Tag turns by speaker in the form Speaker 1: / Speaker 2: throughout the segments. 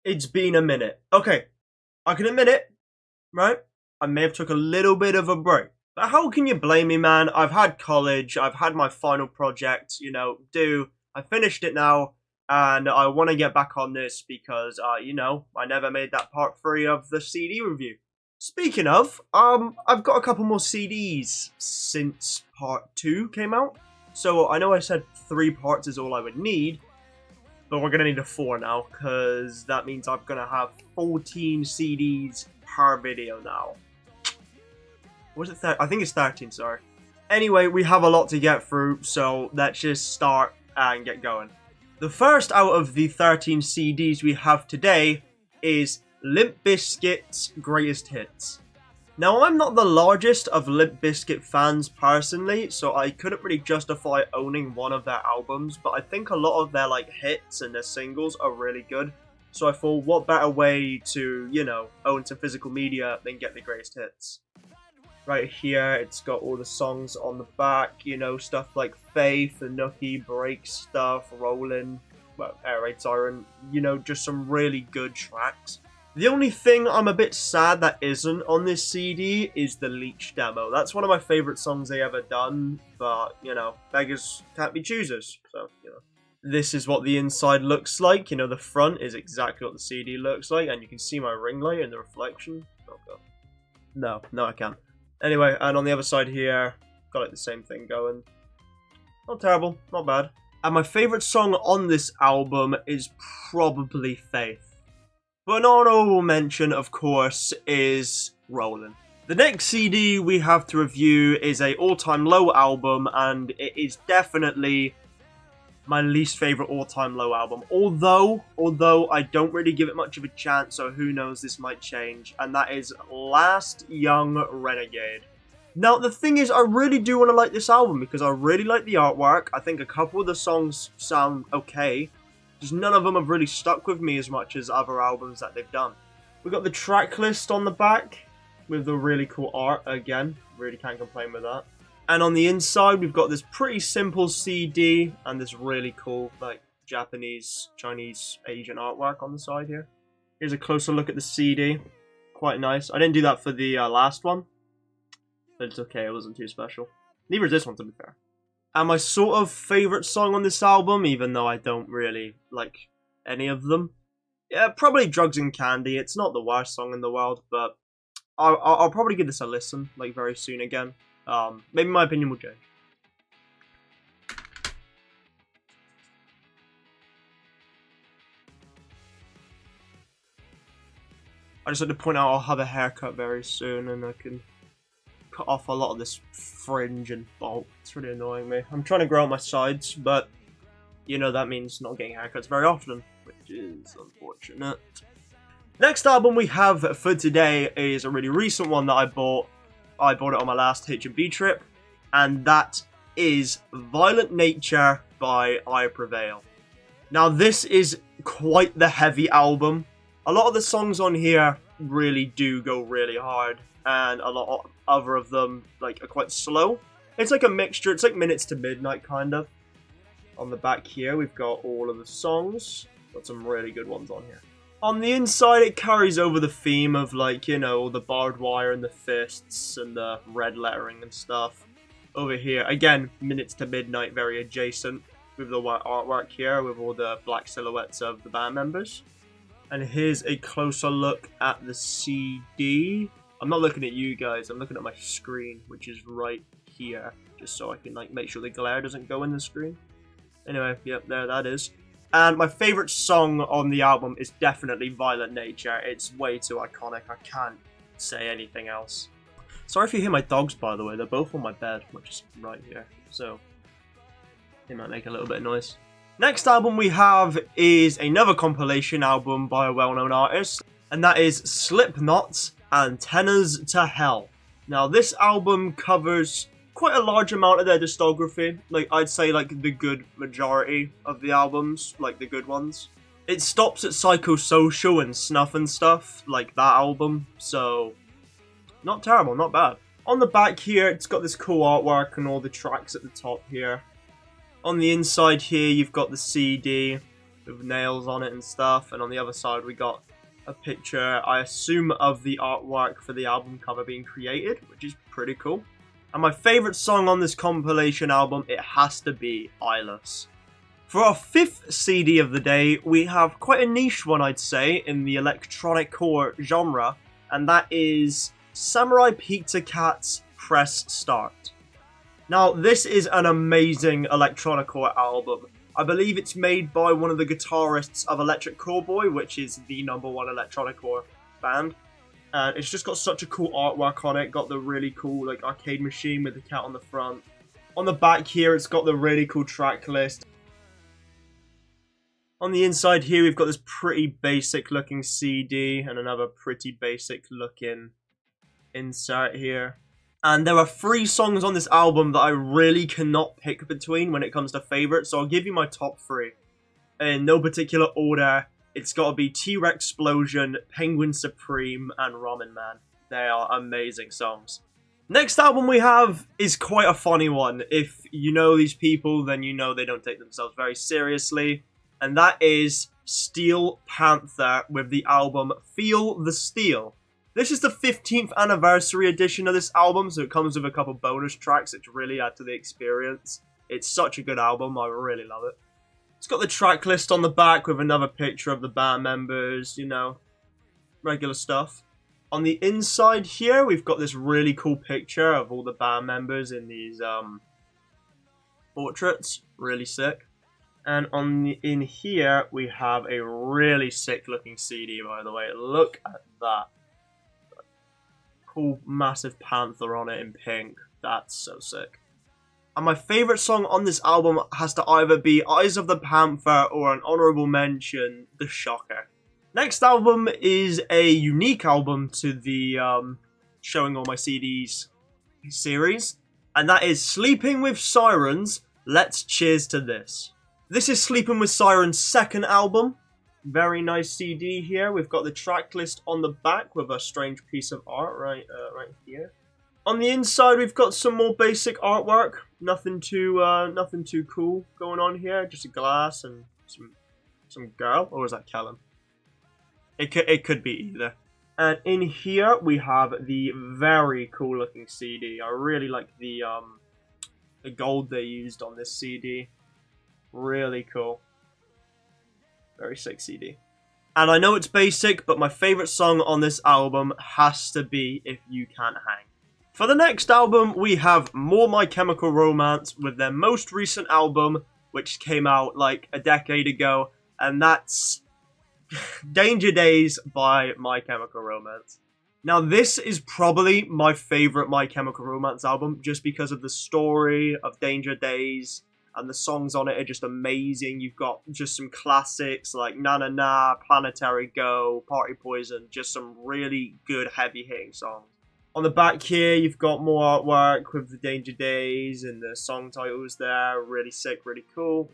Speaker 1: It's been a minute. Okay, I can admit it, right? I may have took a little bit of a break. But how can you blame me, man? I've had college, I've had my final project, I finished it now, and I want to get back on this because, I never made that part 3 of the CD review. Speaking of, I've got a couple more CDs since part 2 came out. So I know I said 3 parts is all I would need, but we're gonna need a 4 now, because that means I'm gonna have 14 CDs per video now. Was it I think it's 13, sorry. Anyway, we have a lot to get through, so let's just start and get going. The first out of the 13 CDs we have today is Limp Bizkit's Greatest Hits. Now, I'm not the largest of Limp Bizkit fans personally, so I couldn't really justify owning one of their albums, but I think a lot of their hits and their singles are really good. So I thought, what better way to, own some physical media than get the greatest hits. Right here, it's got all the songs on the back, stuff like Faith, The Nookie, Break Stuff, Rollin', well, Air Raid Siren, just some really good tracks. The only thing I'm a bit sad that isn't on this CD is the Leech demo. That's one of my favourite songs they ever done, but, beggars can't be choosers, so, This is what the inside looks like. The front is exactly what the CD looks like, and you can see my ring light in the reflection. Oh god. No, I can't. Anyway, and on the other side here, got the same thing going. Not terrible, not bad. And my favourite song on this album is probably Faith. But an honourable mention, of course, is Rollin'. The next CD we have to review is a all-time low album, and it is definitely my least favourite all-time low album. Although I don't really give it much of a chance, so who knows, this might change. And that is Last Young Renegade. Now, the thing is, I really do want to like this album because I really like the artwork. I think a couple of the songs sound okay. Just none of them have really stuck with me as much as other albums that they've done. We've got the track list on the back with the really cool art again. Really can't complain with that. And on the inside, we've got this pretty simple CD and this really cool, Japanese, Chinese, Asian artwork on the side here. Here's a closer look at the CD. Quite nice. I didn't do that for the last one, but it's okay, it wasn't too special. Neither is this one, to be fair. And my sort of favourite song on this album, even though I don't really like any of them, yeah, probably Drugs and Candy. It's not the worst song in the world, but I'll probably give this a listen, very soon again. Maybe my opinion will change. I just like to point out I'll have a haircut very soon and I can cut off a lot of this fringe and bulk. It's really annoying me. I'm trying to grow out my sides, but that means not getting haircuts very often, which is unfortunate. Next album we have for today is a really recent one that I bought. I bought it on my last H&B trip, and that is Violent Nature by I Prevail. Now, this is quite the heavy album. A lot of the songs on here really do go really hard, and a lot of other of them are quite slow. It's like a mixture, it's like Minutes to Midnight, kind of. On the back here, we've got all of the songs. Got some really good ones on here. On the inside, it carries over the theme of, the barbed wire and the fists and the red lettering and stuff. Over here, again, Minutes to Midnight, very adjacent, with the white artwork here, with all the black silhouettes of the band members. And here's a closer look at the CD. I'm not looking at you guys, I'm looking at my screen, which is right here, just so I can, make sure the glare doesn't go in the screen. Anyway, yep, there that is. And my favourite song on the album is definitely Violent Nature. It's way too iconic. I can't say anything else. Sorry if you hear my dogs, by the way. They're both on my bed, which is right here. So, they might make a little bit of noise. Next album we have is another compilation album by a well-known artist. And that is Slipknot's Antennas to Hell. Now, this album covers quite a large amount of their discography. I'd say the good majority of the albums, the good ones. It stops at Psychosocial and Snuff and Stuff, that album, so not terrible, not bad. On the back here, it's got this cool artwork and all the tracks at the top here. On the inside here, you've got the CD. with nails on it and stuff. And on the other side, we got a picture, I assume, of the artwork for the album cover being created, which is pretty cool. And my favourite song on this compilation album, it has to be Eyeless. For our 5th CD of the day, we have quite a niche one, I'd say, in the electronic core genre, and that is Samurai Pizza Cat's Press Start. Now, this is an amazing electronic core album. I believe it's made by one of the guitarists of Electric Callboy, which is the #1 electronic core band. And it's just got such a cool artwork on it. Got the really cool like arcade machine with the cat on the front. On the back here, it's got the really cool track list. On the inside here, we've got this pretty basic looking CD and another pretty basic looking insert here. And there are 3 songs on this album that I really cannot pick between when it comes to favorites, so I'll give you my top 3. In no particular order, it's got to be T-Rex Explosion, Penguin Supreme, and Ramen Man. They are amazing songs. Next album we have is quite a funny one. If you know these people, then you know they don't take themselves very seriously. And that is Steel Panther with the album Feel the Steel. This is the 15th anniversary edition of this album, so it comes with a couple bonus tracks which really add to the experience. It's such a good album, I really love it. It's got the track list on the back with another picture of the band members, you know, regular stuff. On the inside here, we've got this really cool picture of all the band members in these portraits, really sick. And in here, we have a really sick looking CD, by the way. Look at that. Cool massive panther on it in pink. That's so sick. And my favourite song on this album has to either be Eyes of the Panther or an honourable mention, The Shocker. Next album is a unique album to the Showing All My CDs series, and that is Sleeping with Sirens, Let's Cheers to This. This is Sleeping with Sirens' 2nd album. Very nice CD here. We've got the track list on the back with a strange piece of art right here. On the inside, we've got some more basic artwork. Nothing too cool going on here. Just a glass and some girl, or is that Callum? It could be either. And in here we have the very cool looking CD. I really like the gold they used on this CD. Really cool. Very sick CD. And I know it's basic, but my favourite song on this album has to be If You Can't Hang. For the next album, we have more My Chemical Romance with their most recent album, which came out like a decade ago, and that's Danger Days by My Chemical Romance. Now, this is probably my favourite My Chemical Romance album, just because of the story of Danger Days. And the songs on it are just amazing. You've got just some classics like Na Na Na, Planetary Go, Party Poison. Just some really good heavy hitting songs. On the back here, you've got more artwork with the Danger Days and the song titles there. Really sick, really cool.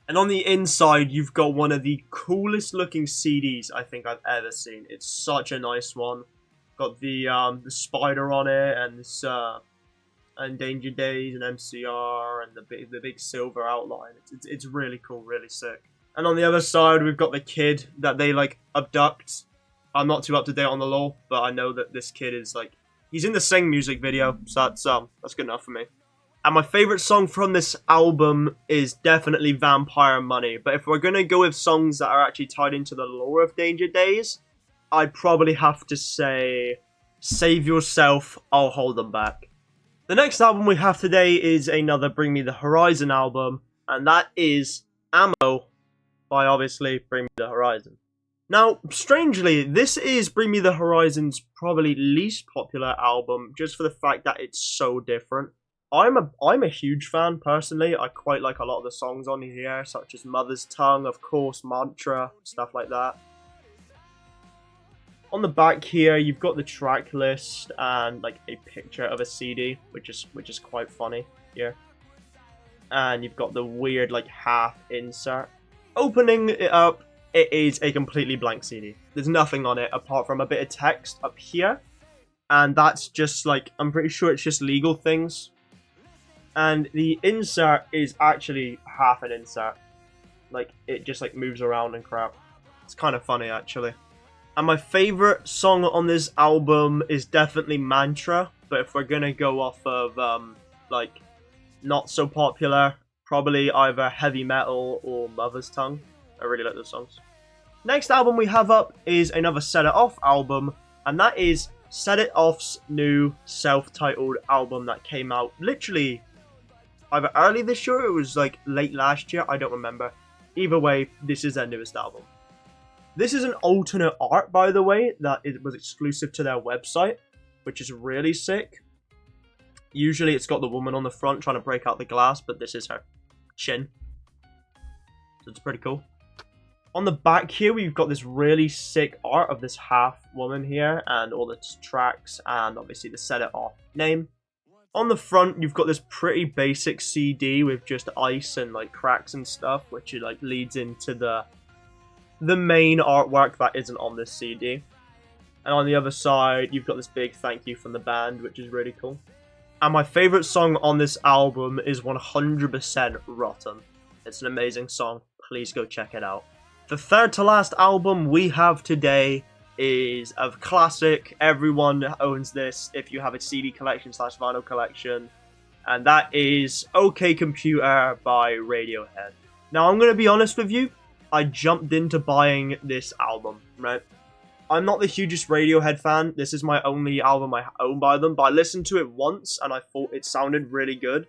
Speaker 1: And on the inside, you've got one of the coolest looking CDs I think I've ever seen. It's such a nice one. Got the spider on it and this and Danger Days and MCR and the big silver outline. It's really cool, really sick. And on the other side, we've got the kid that they like abduct. I'm not too up to date on the lore, but I know that this kid is like, he's in the Sing music video, so that's good enough for me. And my favorite song from this album is definitely Vampire Money. But if we're gonna go with songs that are actually tied into the lore of Danger Days, I'd probably have to say Save Yourself, I'll Hold Them Back. The next album we have today is another Bring Me the Horizon album, and that is Ammo by obviously Bring Me the Horizon. Now, strangely, this is Bring Me the Horizon's probably least popular album, just for the fact that it's so different. I'm a huge fan, personally. I quite like a lot of the songs on here, such as Mother's Tongue, of course, Mantra, stuff like that. On the back here, you've got the track list and like a picture of a CD, which is quite funny here. And you've got the weird like half insert. Opening it up, it is a completely blank CD. There's nothing on it apart from a bit of text up here, and that's just like, I'm pretty sure it's just legal things. And the insert is actually half an insert. Like, it just, like, moves around and crap. It's kind of funny, actually. And my favorite song on this album is definitely Mantra. But if we're gonna go off of, like, not so popular, probably either Heavy Metal or Mother's Tongue. I really like those songs. Next album we have up is another Set It Off album, and that is Set It Off's new self-titled album that came out literally either early this year or it was like late last year, I don't remember. Either way, this is their newest album. This is an alternate art, by the way, that it was exclusive to their website, which is really sick. Usually it's got the woman on the front trying to break out the glass, but this is her chin. So it's pretty cool. On the back here, we've got this really sick art of this half woman here, and all the tracks, and obviously the Set It Off name. On the front, you've got this pretty basic CD with just ice and like cracks and stuff, which like leads into the main artwork that isn't on this CD. And on the other side, you've got this big thank you from the band, which is really cool. And my favorite song on this album is 100% Rotten. It's an amazing song. Please go check it out. The third to last album we have today is a classic. Everyone owns this if you have a CD collection / vinyl collection. And that is OK Computer by Radiohead. Now, I'm going to be honest with you. I jumped into buying this album, right? I'm not the hugest Radiohead fan. This is my only album I own by them. But I listened to it once and I thought it sounded really good.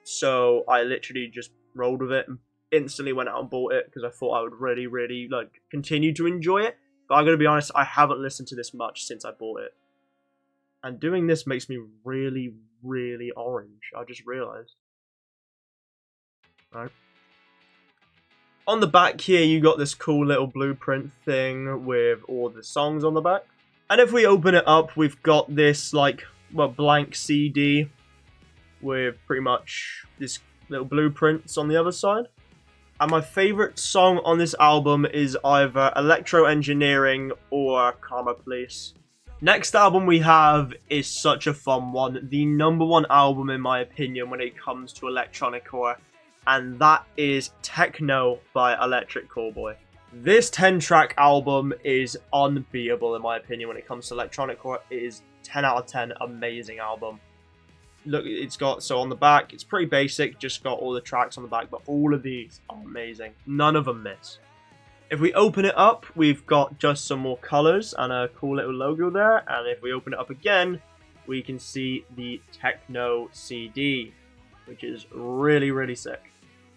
Speaker 1: So I literally just rolled with it and instantly went out and bought it because I thought I would really, really like continue to enjoy it. But I'm going to be honest, I haven't listened to this much since I bought it. And doing this makes me really, really orange. I just realized. Right. On the back here, you got this cool little blueprint thing with all the songs on the back. And if we open it up, we've got this, like, well, blank CD with pretty much this little blueprints on the other side. And my favorite song on this album is either Electro Engineering or Karma Police. Next album we have is such a fun one. The #1 album, in my opinion, when it comes to electroniccore. And that is Techno by Electric Callboy. This 10-track album is unbeatable in my opinion when it comes to electroniccore. It is 10 out of 10, amazing album. Look, it's got, so on the back, it's pretty basic, just got all the tracks on the back, but all of these are amazing. None of them miss. If we open it up, we've got just some more colors and a cool little logo there. And if we open it up again, we can see the Techno CD, which is really, really sick.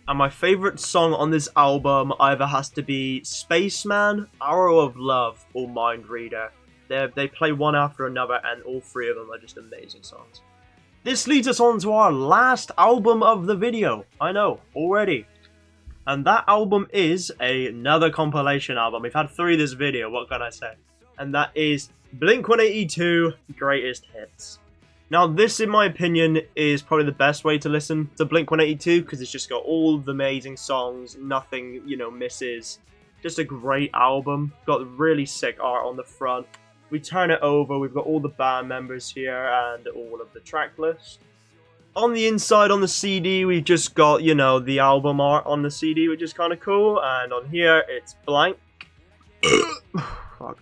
Speaker 1: And my favorite song on this album either has to be Spaceman, Arrow of Love, or Mind Reader. They play one after another, and all three of them are just amazing songs. This leads us on to our last album of the video. I know, already. And that album is another compilation album. We've had 3 this video, what can I say? And that is Blink-182 Greatest Hits. Now, this, in my opinion, is probably the best way to listen to Blink-182 because it's just got all the amazing songs, nothing, you know, misses. Just a great album. Got really sick art on the front. We turn it over, we've got all the band members here and all of the track list. On the inside on the CD, we've just got, you know, the album art on the CD, which is kind of cool. And on here, it's blank. Fuck.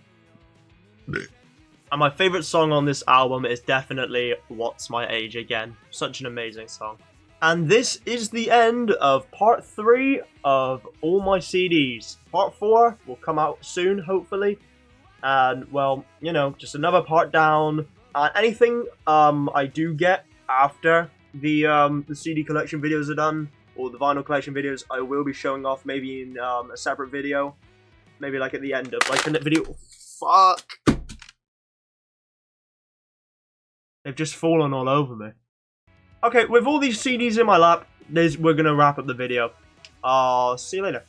Speaker 1: And my favorite song on this album is definitely What's My Age Again. Such an amazing song. And this is the end of part 3 of all my CDs. Part 4 will come out soon, hopefully. And, well, you know, just another part down. Anything I do get after the CD collection videos are done, or the vinyl collection videos, I will be showing off maybe in a separate video. Maybe like at the end of like a video. Fuck! They've just fallen all over me. Okay, with all these CDs in my lap, we're gonna wrap up the video. I'll see you later.